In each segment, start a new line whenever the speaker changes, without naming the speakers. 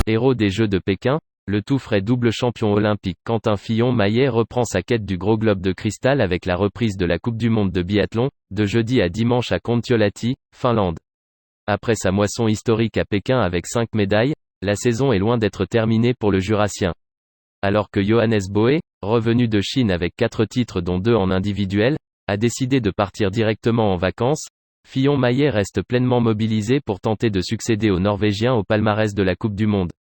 Héros des Jeux de Pékin, le tout frais double champion olympique Quentin Fillon-Maillet reprend sa quête du gros globe de cristal avec la reprise de la Coupe du monde de biathlon, de jeudi à dimanche à Kontiolahti, Finlande. Après sa moisson historique à Pékin avec 5 médailles, la saison est loin d'être terminée pour le Jurassien. Alors que Johannes Bö, revenu de Chine avec 4 titres dont 2 en individuel, a décidé de partir directement en vacances, Fillon-Maillet reste pleinement mobilisé pour tenter de succéder aux Norvégiens au palmarès de la Coupe du monde.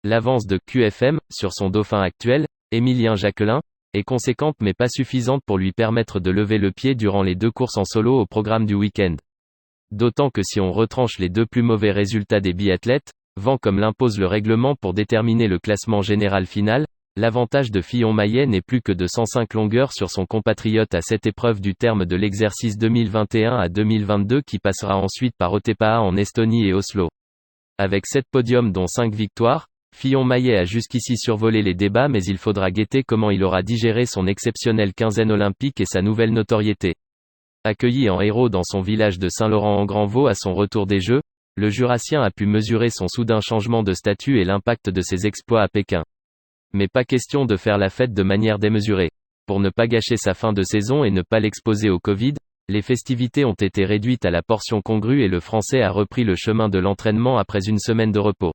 L'avance de QFM, sur son dauphin actuel, Émilien Jacquelin, est conséquente mais pas suffisante pour lui permettre de lever le pied durant les 2 courses en solo au programme du week-end. D'autant que si on retranche les 2 plus mauvais résultats des biathlètes, vent comme l'impose le règlement pour déterminer le classement général final, l'avantage de Fillon-Maillet n'est plus que de 105 longueurs sur son compatriote à cette épreuve du terme de l'exercice 2021 à 2022 qui passera ensuite par Otepää en Estonie et Oslo. Avec 7 podiums dont 5 victoires, Fillon-Maillet a jusqu'ici survolé les débats mais il faudra guetter comment il aura digéré son exceptionnelle quinzaine olympique et sa nouvelle notoriété. Accueilli en héros dans son village de Saint-Laurent-en-Grandvaux à son retour des Jeux, le Jurassien a pu mesurer son soudain changement de statut et l'impact de ses exploits à Pékin. Mais pas question de faire la fête de manière démesurée. Pour ne pas gâcher sa fin de saison et ne pas l'exposer au Covid, les festivités ont été réduites à la portion congrue et le Français a repris le chemin de l'entraînement après une semaine de repos.